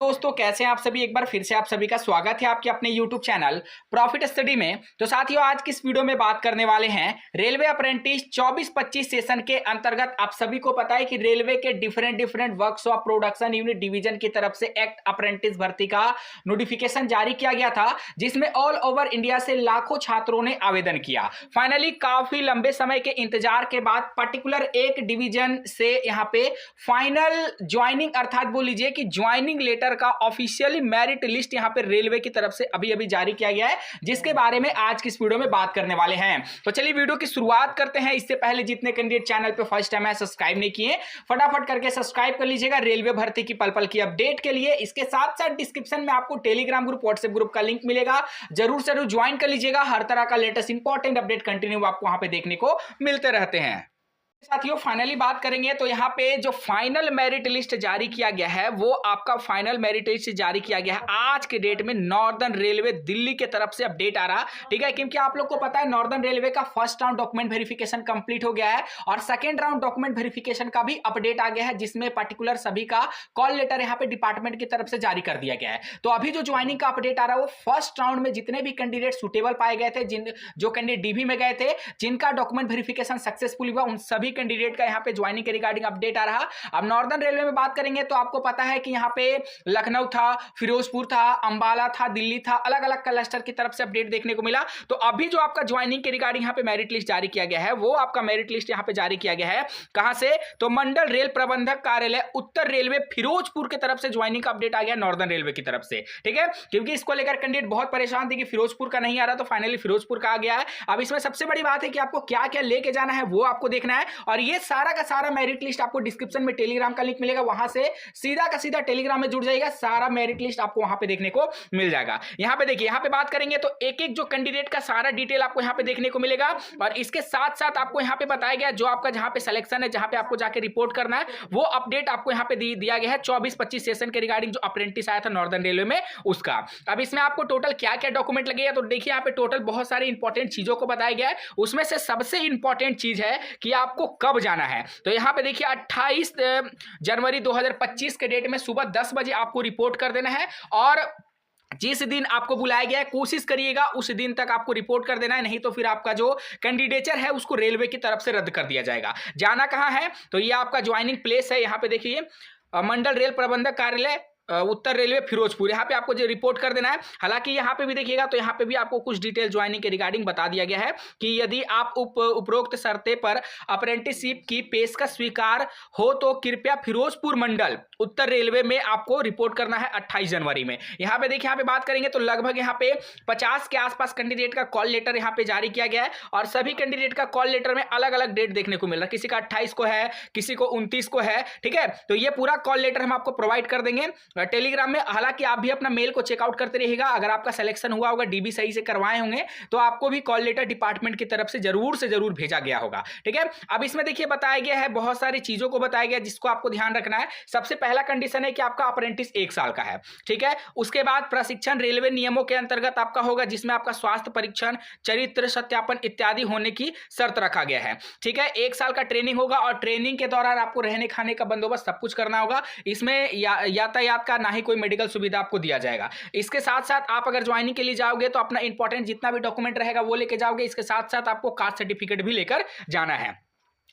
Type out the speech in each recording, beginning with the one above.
दोस्तों कैसे हैं आप सभी। एक बार फिर से आप सभी का स्वागत है आपके अपने YouTube चैनल प्रॉफिट स्टडी में। तो साथियों आज की इस वीडियो में बात करने वाले हैं रेलवे अप्रेंटिस 24-25 सेशन के अंतर्गत। आप सभी को पता है कि रेलवे के different works of production unit division की तरफ से एक्ट अप्रेंटिस भर्ती का नोटिफिकेशन जारी किया गया था, जिसमें ऑल ओवर इंडिया से लाखों छात्रों ने आवेदन किया। फाइनली काफी लंबे समय के इंतजार के बाद पर्टिकुलर एक डिवीजन से यहाँ पे फाइनल ज्वाइनिंग अर्थात बोल लीजिए कि ज्वाइनिंग लेटर का ऑफिशियली मेरिट लिस्ट यहां पे रेलवे की तरफ से अभी जारी किया गया है, जिसके बारे में आज की इस वीडियो में बात करने वाले हैं। तो चलिए वीडियो की शुरुआत करते हैं। इससे पहले जितने कैंडिडेट चैनल पे फर्स्ट टाइम है सब्सक्राइब नहीं किए, फटाफट करके सब्सक्राइब कर लीजिएगा रेलवे भर्ती की पल पल की अपडेट के लिए। इसके साथ साथ डिस्क्रिप्शन में आपको टेलीग्राम ग्रुप व्हाट्सएप ग्रुप का लिंक मिलेगा, जरूर से जरूर ज्वाइन कर लीजिएगा। हर तरह का लेटेस्ट इंपॉर्टेंट अपडेट कंटिन्यू आपको वहां पे देखने को मिलते रहते हैं। साथियों फाइनली बात करेंगे तो यहाँ पे जो फाइनल मेरिट लिस्ट जारी किया गया है वो आपका फाइनल मेरिट लिस्ट जारी किया गया है आज के डेट में नॉर्दर्न रेलवे दिल्ली के तरफ से अपडेट आ रहा, ठीक है। क्योंकि आप लोग को पता है नॉर्दर्न रेलवे का first round document verification complete हो गया है और सेकंड राउंड डॉक्यूमेंट वेरिफिकेशन का भी अपडेट आ गया है, जिसमें पर्टिकुलर सभी का कॉल लेटर यहाँ पे डिपार्टमेंट की तरफ से जारी कर दिया गया है। तो अभी जो ज्वाइनिंग का अपडेट आ रहा है वो फर्स्ट राउंड में जितने भी कैंडिडेट सुटेबल पाए गए थे, जो कैंडिडेट डीवी में गए थे, जिनका डॉक्यूमेंट वेरिफिकेशन सक्सेसफुल हुआ, उन सभी कैंडिडेट का यहाँ पे ज्वाइनिंग के रिगार्डिंग अपडेट आ रहा। अब नॉर्दर्न रेलवे में बात करेंगे तो आपको पता है कि यहाँ पे लखनऊ था, फिरोजपुर था, अंबाला था, दिल्ली था, अलग अलग क्लस्टर की तरफ से अपडेट देखने को मिला। तो अभी जो आपका ज्वाइनिंग के रिगार्डिंग यहाँ पे मेरिट लिस्ट जारी किया गया है वो आपका मेरिट लिस्ट यहाँ पे जारी किया गया है कहां से, तो मंडल रेल प्रबंधक कार्यालय उत्तर रेलवे फिरोजपुर की तरफ से ज्वाइनिंग का अपडेट आ गया नॉर्दर्न रेलवे की तरफ से, ठीक है। क्योंकि इसको लेकर कैंडिडेट बहुत परेशान थे कि फिरोजपुर का नहीं आ रहा, तो फाइनली फिरोजपुर का आ गया है। अब इसमें सबसे बड़ी बात है कि आपको क्या क्या लेके जाना है वो आपको देखना है, और ये सारा का सारा मेरिट लिस्ट आपको डिस्क्रिप्शन में टेलीग्राम का लिंक मिलेगा, वहां से सीधा का सीधा टेलीग्राम में जुड़ जाएगा, सारा मेरिट लिस्ट आपको वहां पे देखने को मिल जाएगा। यहां पे देखिए, यहां पे बात करेंगे तो एक एक जो कैंडिडेट का सारा डिटेल आपको यहां पे देखने को मिलेगा, और इसके साथ साथ आपको यहां पे बताया गया जो आपका जहां पे सिलेक्शन है, जहां पे आपको जाके रिपोर्ट करना है, वो अपडेट आपको यहां पे दिया गया है 24-25 सेशन के रिगार्डिंग जो अप्रेंटिस आया था नॉर्दर्न रेलवे में उसका। अब इसमें आपको टोटल क्या क्या डॉक्यूमेंट लगेगा, तो देखिए यहां पे टोटल बहुत सारी इंपॉर्टेंट चीजों को बताया गया है। उसमें से सबसे इंपॉर्टेंट चीज है कि आपको कब जाना है। तो यहां पे देखिए 28 जनवरी 2025 के डेट में सुबह 10 बजे आपको रिपोर्ट कर देना है, और जिस दिन आपको बुलाया गया है कोशिश करिएगा उस दिन तक आपको रिपोर्ट कर देना है, नहीं तो फिर आपका जो कैंडिडेचर है उसको रेलवे की तरफ से रद्द कर दिया जाएगा। जाना कहां है, तो ये आपका ज्वाइनिंग प्लेस है, यहां पे देखिए मंडल रेल प्रबंधक कार्यालय उत्तर रेलवे फिरोजपुर, यहाँ पे आपको जो रिपोर्ट कर देना है। हालांकि यहाँ पे भी देखिएगा तो यहाँ पे भी आपको कुछ डिटेल ज्वाइनिंग के रिगार्डिंग बता दिया गया है कि यदि आप उपरोक्त शर्तें पर अप्रेंटिसशिप की पेशकश स्वीकार हो तो कृपया फिरोजपुर मंडल उत्तर रेलवे में आपको रिपोर्ट करना है 28 जनवरी में। यहाँ पे देखिए, यहाँ पे बात करेंगे तो लगभग यहाँ पे 50 के आसपास कैंडिडेट का कॉल लेटर यहाँ पे जारी किया गया है, और सभी कैंडिडेट का कॉल लेटर में अलग अलग डेट देखने को मिल रहा है, किसी का 28 को है, किसी को 29 को है, ठीक है। तो ये पूरा कॉल लेटर हम आपको प्रोवाइड कर देंगे टेलीग्राम में। हालांकि आप भी अपना मेल को चेकआउट करते रहिएगा, अगर आपका सिलेक्शन हुआ होगा, डीबी सही से करवाए होंगे, तो आपको भी कॉल लेटर डिपार्टमेंट की तरफ से जरूर भेजा गया होगा, ठीक है। अब इसमें देखिए बताया गया है, बहुत सारी चीजों को बताया गया जिसको आपको ध्यान रखना है। सबसे पहला कंडीशन है कि आपका अप्रेंटिस 1 साल का है, ठीक है। उसके बाद प्रशिक्षण रेलवे नियमों के अंतर्गत आपका होगा, जिसमें आपका स्वास्थ्य परीक्षण, चरित्र सत्यापन इत्यादि होने की शर्त रखा गया है, ठीक है। 1 साल का ट्रेनिंग होगा, और ट्रेनिंग के दौरान आपको रहने खाने का बंदोबस्त सब कुछ करना होगा। इसमें यातायात का ना ही कोई मेडिकल सुविधा आपको दिया जाएगा। इसके साथ साथ आप अगर ज्वाइनिंग के लिए जाओगे तो अपना इंपॉर्टेंट जितना भी डॉक्यूमेंट रहेगा वो लेके जाओगे। इसके साथ साथ आपको कास्ट सर्टिफिकेट भी लेकर जाना है।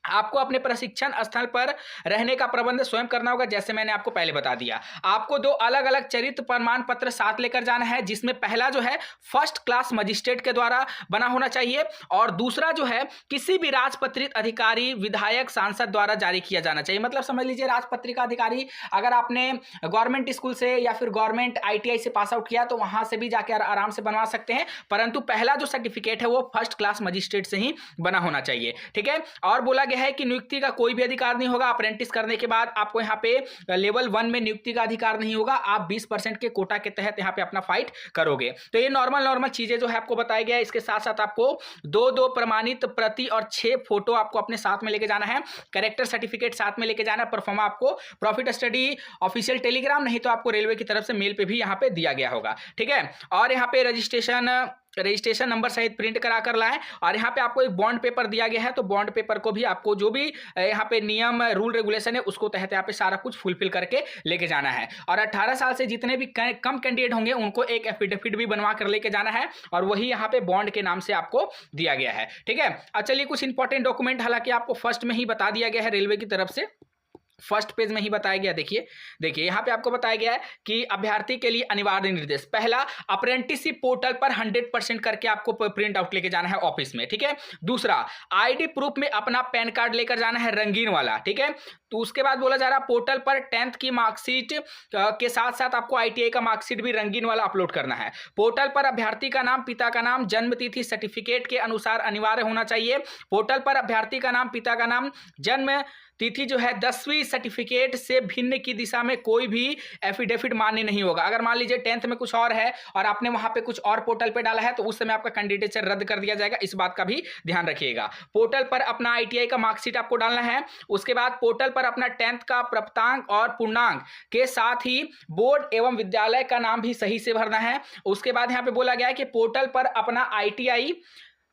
आपको अपने प्रशिक्षण स्थल पर रहने का प्रबंध स्वयं करना होगा, जैसे मैंने आपको पहले बता दिया। आपको 2 अलग अलग चरित्र प्रमाण पत्र साथ लेकर जाना है, जिसमें पहला जो है फर्स्ट क्लास मजिस्ट्रेट के द्वारा बना होना चाहिए, और दूसरा जो है किसी भी राजपत्रित अधिकारी, विधायक, सांसद द्वारा जारी किया जाना चाहिए। मतलब समझ लीजिए राजपत्रित अधिकारी, अगर आपने गवर्नमेंट स्कूल से या फिर गवर्नमेंट ITI से पास आउट किया तो वहां से भी जाकर आराम से बनवा सकते हैं, परंतु पहला जो सर्टिफिकेट है वो फर्स्ट क्लास मजिस्ट्रेट से ही बना होना चाहिए, ठीक है। और बोला है कि नियुक्ति का कोई भी अधिकार नहीं होगा। अप्रेंटिस करने के बाद आपको यहाँ पे लेवल 1 में नियुक्ति का अधिकार नहीं होगा, आप 20% के कोटा के तहत यहाँ पे अपना फाइट करोगे। तो ये नॉर्मल चीजें जो है आपको बताया गया है। इसके साथ साथ आपको 2 प्रमाणित प्रति और 6 फोटो आपको अपने साथ में लेके जाना है, कैरेक्टर सर्टिफिकेट साथ में लेके जाना है। परफॉर्मा आपको प्रॉफिट स्टडी ऑफिशियल टेलीग्राम, नहीं तो आपको रेलवे की तरफ से मेल पे भी यहाँ पे दिया गया होगा, ठीक है। और यहाँ पे रजिस्ट्रेशन रजिस्ट्रेशन नंबर सहित प्रिंट करा कर लाएं। और यहाँ पे आपको एक बॉन्ड पेपर दिया गया है, तो बॉन्ड पेपर को भी आपको जो भी यहाँ पे नियम रूल रेगुलेशन है उसको तहत यहाँ पे सारा कुछ फुलफिल करके लेके जाना है। और 18 साल से जितने भी कम कैंडिडेट होंगे उनको एक एफिडेविट भी बनवा कर लेके जाना है, और वही यहाँ पे बॉन्ड के नाम से आपको दिया गया है। ठीक है, अब चलिए कुछ इंपॉर्टेंट डॉक्यूमेंट हालांकि आपको फर्स्ट में ही बता दिया गया है रेलवे की तरफ से, फर्स्ट पेज में ही बताया गया। देखिए यहाँ पे आपको बताया गया है कि अभ्यर्थी के लिए अनिवार्य निर्देश, पहला अप्रेंटिसशिप पोर्टल पर 100% करके आपको प्रिंट आउट लेके जाना है ऑफिस में। ठीक है, दूसरा आईडी प्रूफ में अपना पैन कार्ड लेकर जाना है रंगीन वाला। ठीक है, तो उसके बाद बोला जा रहा है पोर्टल पर 10th की मार्कशीट के साथ साथ आपको ITI का मार्कशीट भी रंगीन वाला अपलोड करना है। पोर्टल पर अभ्यर्थी का नाम, पिता का नाम, जन्म तिथि सर्टिफिकेट के अनुसार अनिवार्य होना चाहिए। पोर्टल पर अभ्यर्थी का नाम, पिता का नाम, जन्म तिथि जो है 10वीं सर्टिफिकेट से भिन्न की दिशा में कोई भी एफिडेविट मान्य नहीं होगा। अगर मान लीजिए 10th में कुछ और है और आपने वहां पे कुछ और पोर्टल पे डाला है तो उस समय आपका कैंडिडेचर रद्द कर दिया जाएगा, इस बात का भी ध्यान रखिएगा। पोर्टल पर अपना ITI का मार्कशीट आपको डालना है। उसके बाद पोर्टल पर अपना 10th का प्राप्तांक और पूर्णांक के साथ ही बोर्ड एवं विद्यालय का नाम भी सही से भरना है। उसके बाद यहाँ पे बोला गया है कि पोर्टल पर अपना ITI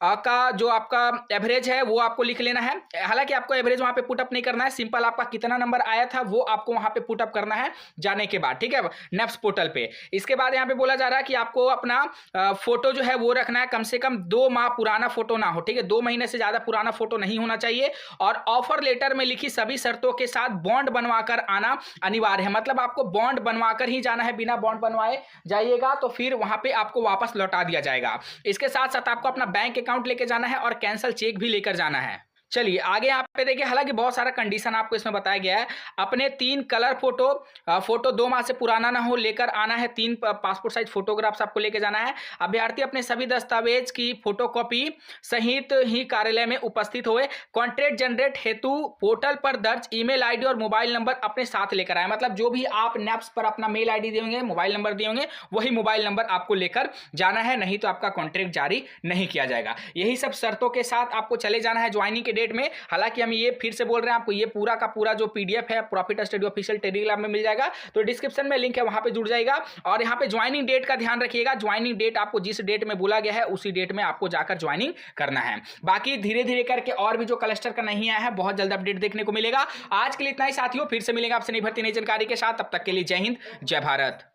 का जो आपका एवरेज है वो आपको लिख लेना है। हालांकि आपको एवरेज वहां पे पुटअप नहीं करना है, सिंपल आपका कितना नंबर आया था वो आपको वहां पे पुटअप करना है जाने के बाद। ठीक है, नेप्स पोर्टल पे। इसके बाद यहाँ पे बोला जा रहा है कि आपको अपना फोटो जो है वो रखना है, कम से कम 2 माह पुराना फोटो ना हो। ठीक है, 2 महीने से ज्यादा पुराना फोटो नहीं होना चाहिए। और ऑफर लेटर में लिखी सभी शर्तों के साथ बॉन्ड बनवाकर आना अनिवार्य है। मतलब आपको बॉन्ड बनवाकर ही जाना है, बिना बॉन्ड बनवाए जाइएगा तो फिर वहां पे आपको वापस लौटा दिया जाएगा। इसके साथ साथ आपको अपना बैंक अकाउंट लेके जाना है और कैंसल चेक भी लेकर जाना है। चलिए आगे यहाँ पे देखिए, हालांकि बहुत सारा कंडीशन आपको इसमें बताया गया है। अपने 3 कलर फोटो 2 माह से पुराना ना हो लेकर आना है। 3 पासपोर्ट साइज फोटोग्राफ्स आपको लेके जाना है। अभ्यर्थी अपने सभी दस्तावेज की फोटोकॉपी सहित ही कार्यालय में उपस्थित हुए। कॉन्ट्रैक्ट जनरेट हेतु पोर्टल पर दर्ज ईमेल आईडी और मोबाइल नंबर अपने साथ लेकर आए। मतलब जो भी आप नेप्स पर अपना मेल आईडी दिए होंगे, मोबाइल नंबर दिए होंगे, वही मोबाइल नंबर आपको लेकर जाना है, नहीं तो आपका कॉन्ट्रैक्ट जारी नहीं किया जाएगा। यही सब शर्तों के साथ आपको चले जाना है ज्वाइनिंग के डेट में। हालांकि हम ये फिर से बोल रहे हैं, आपको ये पूरा का पूरा जो PDF है प्रॉफिट स्टडी ऑफिशियल टेलीग्राम में मिल जाएगा, तो डिस्क्रिप्शन में लिंक है, वहां पे जुड़ जाएगा। और यहाँ पे ज्वाइनिंग डेट का ध्यान रखिएगा, ज्वाइनिंग डेट आपको जिस डेट में बोला गया है उसी डेट में आपको जाकर ज्वाइनिंग करना है। बाकी धीरे धीरे करके और भी जो क्लस्टर का नहीं आया है बहुत जल्द अपडेट देखने को मिलेगा। आज के लिए इतना ही साथियों, फिर से मिलेगा आपसे नई भर्ती नई जानकारी के साथ। तब तक के लिए जय हिंद, जय भारत।